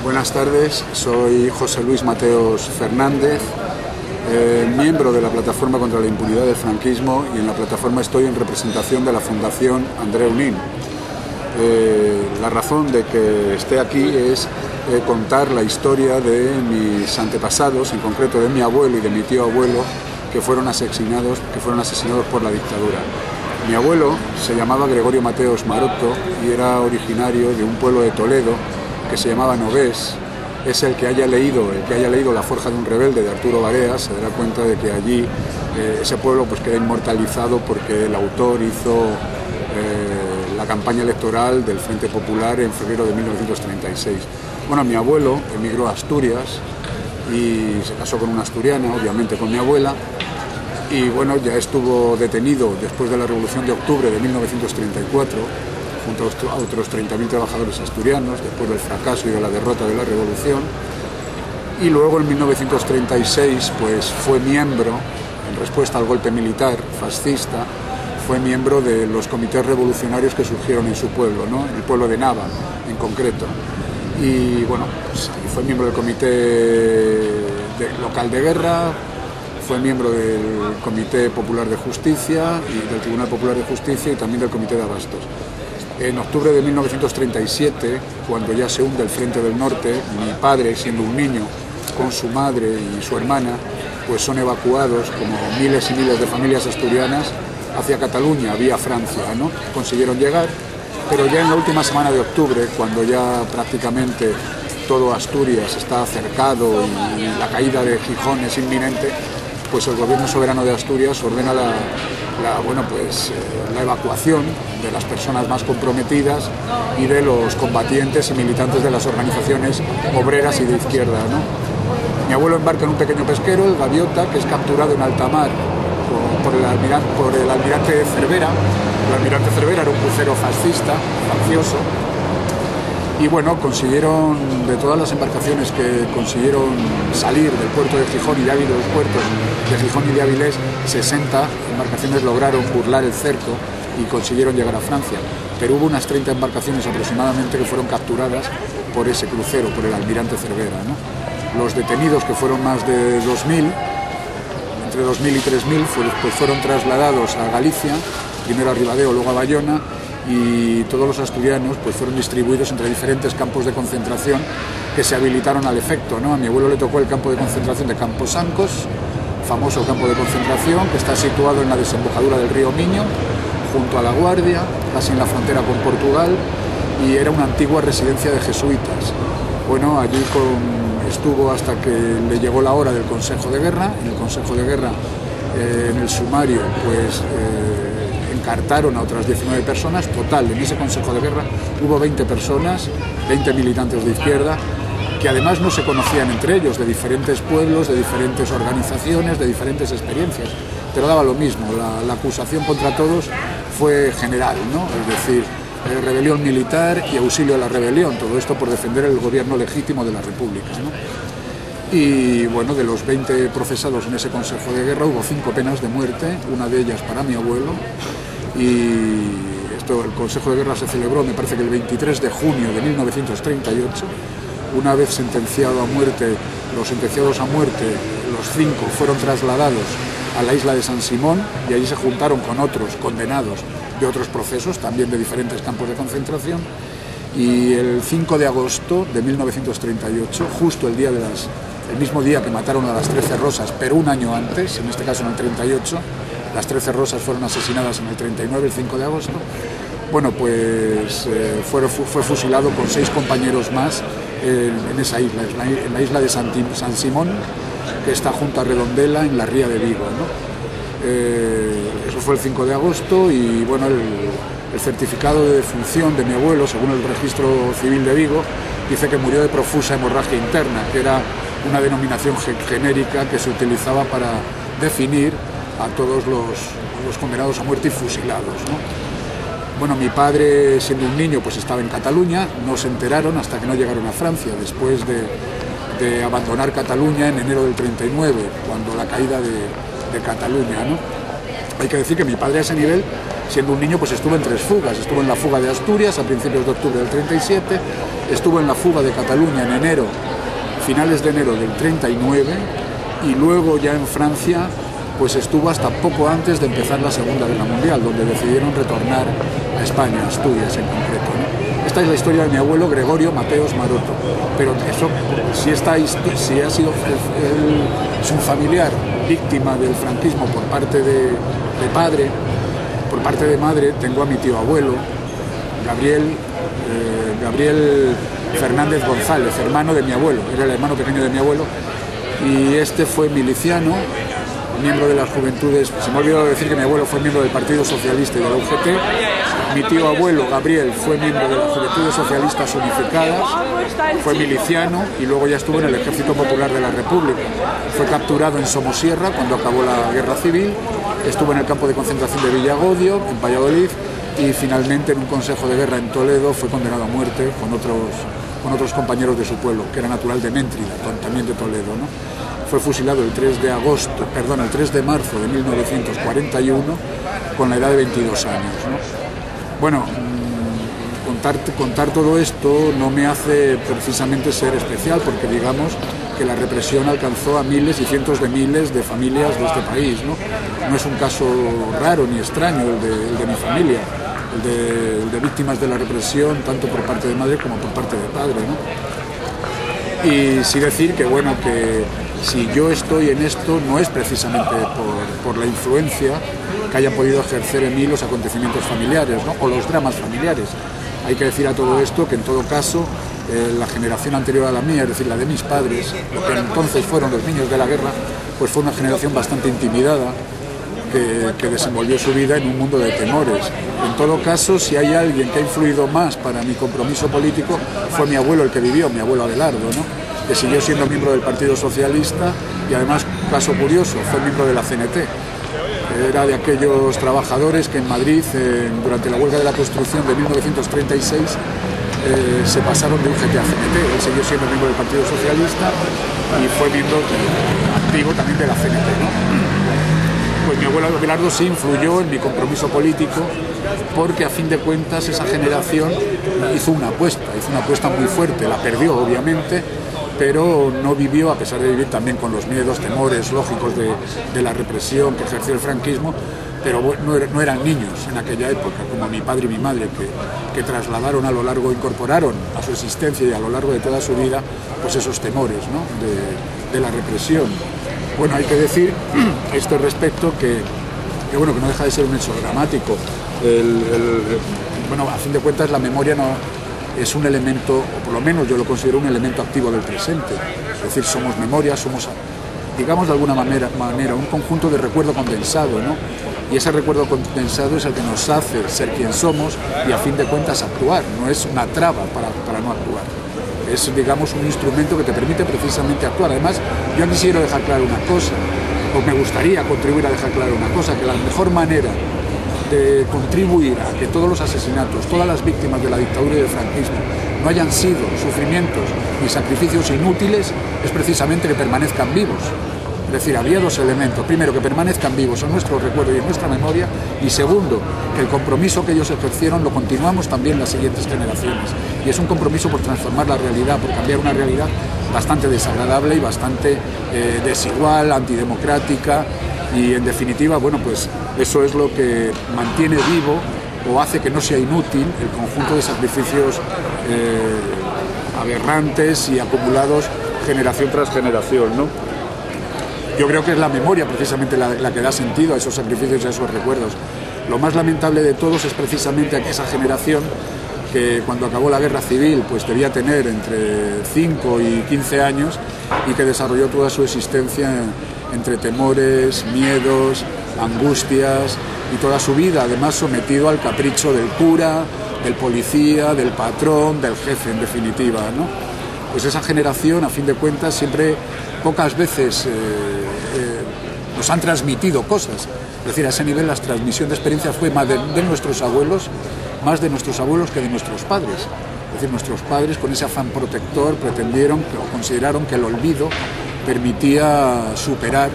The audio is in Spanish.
Buenas tardes, soy José Luis Mateos Fernández, miembro de la Plataforma contra la Impunidad del Franquismo, y en la plataforma estoy en representación de la Fundación Andreu Nin. La razón de que esté aquí es contar la historia de mis antepasados, en concreto de mi abuelo y de mi tío abuelo, que fueron asesinados por la dictadura. Mi abuelo se llamaba Gregorio Mateos Maroto y era originario de un pueblo de Toledo que se llamaba Novés. Es el que haya leído La forja de un rebelde de Arturo Barea se dará cuenta de que allí ese pueblo pues queda inmortalizado porque el autor hizo la campaña electoral del Frente Popular en febrero de 1936. Bueno, mi abuelo emigró a Asturias y se casó con una asturiana, obviamente con mi abuela, y bueno, ya estuvo detenido después de la Revolución de Octubre de 1934, junto a otros 30.000 trabajadores asturianos, después del fracaso y de la derrota de la Revolución. Y luego en 1936 pues fue miembro, en respuesta al golpe militar fascista, fue miembro de los comités revolucionarios que surgieron en su pueblo, ¿no? En el pueblo de Nava, en concreto. Y bueno, pues fue miembro del comité local de guerra, fue miembro del Comité Popular de Justicia y del Tribunal Popular de Justicia y también del Comité de Abastos. En octubre de 1937, cuando ya se hunde el Frente del Norte, mi padre, siendo un niño, con su madre y su hermana, pues son evacuados, como miles y miles de familias asturianas, hacia Cataluña, vía Francia, ¿no? Consiguieron llegar, pero ya en la última semana de octubre, cuando ya prácticamente todo Asturias está cercado y la caída de Gijón es inminente, pues el gobierno soberano de Asturias ordena la evacuación de las personas más comprometidas y de los combatientes y militantes de las organizaciones obreras y de izquierda, ¿no? Mi abuelo embarca en un pequeño pesquero, el Gaviota, que es capturado en alta mar por el almirante Cervera. El almirante Cervera era un crucero fascista, faccioso, y bueno, consiguieron, de todas las embarcaciones que consiguieron salir del puerto de Gijón y de Áviles, los puertos de Gijón y de Áviles, 60 embarcaciones lograron burlar el cerco y consiguieron llegar a Francia. Pero hubo unas 30 embarcaciones aproximadamente que fueron capturadas por ese crucero, por el almirante Cervera, ¿no? Los detenidos, que fueron más de 2.000, entre 2.000 y 3.000, pues fueron trasladados a Galicia, primero a Ribadeo, luego a Bayona, y todos los asturianos pues fueron distribuidos entre diferentes campos de concentración que se habilitaron al efecto, ¿no? A mi abuelo le tocó el campo de concentración de Camposancos, famoso campo de concentración que está situado en la desembocadura del río Miño, junto a La Guardia, casi en la frontera con Portugal, y era una antigua residencia de jesuitas. Bueno, allí estuvo hasta que le llegó la hora del Consejo de Guerra. En el Consejo de Guerra, en el sumario, pues encartaron a otras 19 personas. Total, en ese Consejo de Guerra hubo 20 personas, 20 militantes de izquierda, que además no se conocían entre ellos, de diferentes pueblos, de diferentes organizaciones, de diferentes experiencias, pero daba lo mismo. La acusación contra todos fue general, ¿no? Es decir, rebelión militar y auxilio a la rebelión, todo esto por defender el gobierno legítimo de la República, ¿no? Y bueno, de los 20 procesados en ese Consejo de Guerra hubo 5 penas de muerte, una de ellas para mi abuelo, y el Consejo de Guerra se celebró, me parece que el 23 de junio de 1938, una vez sentenciado a muerte, los sentenciados a muerte, los 5 fueron trasladados a la isla de San Simón y allí se juntaron con otros condenados de otros procesos, también de diferentes campos de concentración, y el 5 de agosto de 1938, justo el mismo día que mataron a las 13 Rosas, pero un año antes, en este caso en el 38, las 13 Rosas fueron asesinadas en el 39, el 5 de agosto, bueno, pues fue fusilado con 6 compañeros más en esa isla, en la isla de San Simón, que está junto a Redondela, en la ría de Vigo, ¿no? Eso fue el 5 de agosto y bueno, el certificado de defunción de mi abuelo, según el registro civil de Vigo, dice que murió de profusa hemorragia interna, que era una denominación genérica que se utilizaba para definir a todos los condenados a muerte y fusilados, ¿no? Bueno, mi padre, siendo un niño, pues estaba en Cataluña, no se enteraron hasta que no llegaron a Francia, después de abandonar Cataluña en enero del 39, cuando la caída de Cataluña, ¿no? Hay que decir que mi padre a ese nivel, siendo un niño, pues estuvo en 3 fugas. Estuvo en la fuga de Asturias a principios de octubre del 37, estuvo en la fuga de Cataluña en enero, finales de enero del 39, y luego ya en Francia pues estuvo hasta poco antes de empezar la Segunda Guerra Mundial, donde decidieron retornar a España, a Asturias en concreto, ¿no? Esta es la historia de mi abuelo Gregorio Mateos Maroto, pero eso, si ha sido su familiar víctima del franquismo por parte de padre, por parte de madre tengo a mi tío abuelo, Gabriel Fernández González, hermano de mi abuelo, era el hermano pequeño de mi abuelo, y este fue miliciano, miembro de las juventudes. Se me ha olvidado decir que mi abuelo fue miembro del Partido Socialista y de la UGT. Mi tío abuelo, Gabriel, fue miembro de las Juventudes Socialistas Unificadas, fue miliciano y luego ya estuvo en el Ejército Popular de la República. Fue capturado en Somosierra cuando acabó la Guerra Civil, estuvo en el campo de concentración de Villagodio, en Valladolid, y finalmente en un consejo de guerra en Toledo fue condenado a muerte con otros compañeros de su pueblo, que era natural de Méntrida, también de Toledo, ¿no? Fue fusilado el 3 de marzo de 1941 con la edad de 22 años, ¿no? Bueno, contar todo esto no me hace precisamente ser especial, porque digamos que la represión alcanzó a miles y cientos de miles de familias de este país, ¿no? No es un caso raro ni extraño el de mi familia, el de víctimas de la represión, tanto por parte de madre como por parte de padre, ¿no? Y sí decir que, bueno, que si yo estoy en esto no es precisamente por la influencia que hayan podido ejercer en mí los acontecimientos familiares, ¿no? O los dramas familiares. Hay que decir a todo esto que en todo caso la generación anterior a la mía, es decir, la de mis padres, lo que entonces fueron los niños de la guerra, pues fue una generación bastante intimidada que desenvolvió su vida en un mundo de temores. En todo caso, si hay alguien que ha influido más para mi compromiso político, fue mi abuelo el que vivió, mi abuelo Abelardo, ¿no? Que siguió siendo miembro del Partido Socialista y además, caso curioso, fue miembro de la CNT. Era de aquellos trabajadores que en Madrid, durante la huelga de la construcción de 1936, se pasaron de UGT a CNT. Él siguió siendo miembro del Partido Socialista y fue miembro activo también de la CNT, ¿no? Pues mi abuelo Abelardo sí influyó en mi compromiso político, porque a fin de cuentas esa generación hizo una apuesta muy fuerte, la perdió obviamente, pero no vivió, a pesar de vivir también con los miedos, temores lógicos de la represión que ejerció el franquismo, pero no eran niños en aquella época, como mi padre y mi madre, que trasladaron a lo largo, incorporaron a su existencia y a lo largo de toda su vida, pues esos temores, ¿no? de la represión. Bueno, hay que decir a este respecto que no deja de ser un hecho dramático. Bueno, a fin de cuentas la memoria no es un elemento, o por lo menos yo lo considero un elemento activo del presente. Es decir, somos memoria, somos, digamos de alguna manera un conjunto de recuerdo condensado, ¿no? Y ese recuerdo condensado es el que nos hace ser quien somos y a fin de cuentas actuar, no es una traba para no actuar. Es, digamos, un instrumento que te permite precisamente actuar. Además, yo quisiera dejar claro una cosa, o me gustaría contribuir a dejar claro una cosa, que la mejor manera de contribuir a que todos los asesinatos, todas las víctimas de la dictadura y del franquismo no hayan sido sufrimientos ni sacrificios inútiles, es precisamente que permanezcan vivos. Es decir, había 2 elementos. Primero, que permanezcan vivos en nuestro recuerdo y en nuestra memoria, y segundo, que el compromiso que ellos ejercieron lo continuamos también las siguientes generaciones. Y es un compromiso por transformar la realidad, por cambiar una realidad bastante desagradable y bastante desigual, antidemocrática, y en definitiva, bueno, pues eso es lo que mantiene vivo o hace que no sea inútil el conjunto de sacrificios aberrantes y acumulados generación tras generación, ¿no? Yo creo que es la memoria precisamente la que da sentido a esos sacrificios y a esos recuerdos. Lo más lamentable de todos es precisamente que esa generación, que cuando acabó la guerra civil pues debía tener entre 5 y 15 años y que desarrolló toda su existencia entre temores, miedos, angustias y toda su vida además sometido al capricho del cura, del policía, del patrón, del jefe en definitiva, ¿no? Pues esa generación a fin de cuentas siempre, pocas veces nos han transmitido cosas. Es decir, a ese nivel la transmisión de experiencias fue más de nuestros abuelos que de nuestros padres. Es decir, nuestros padres con ese afán protector pretendieron o consideraron que el olvido permitía superar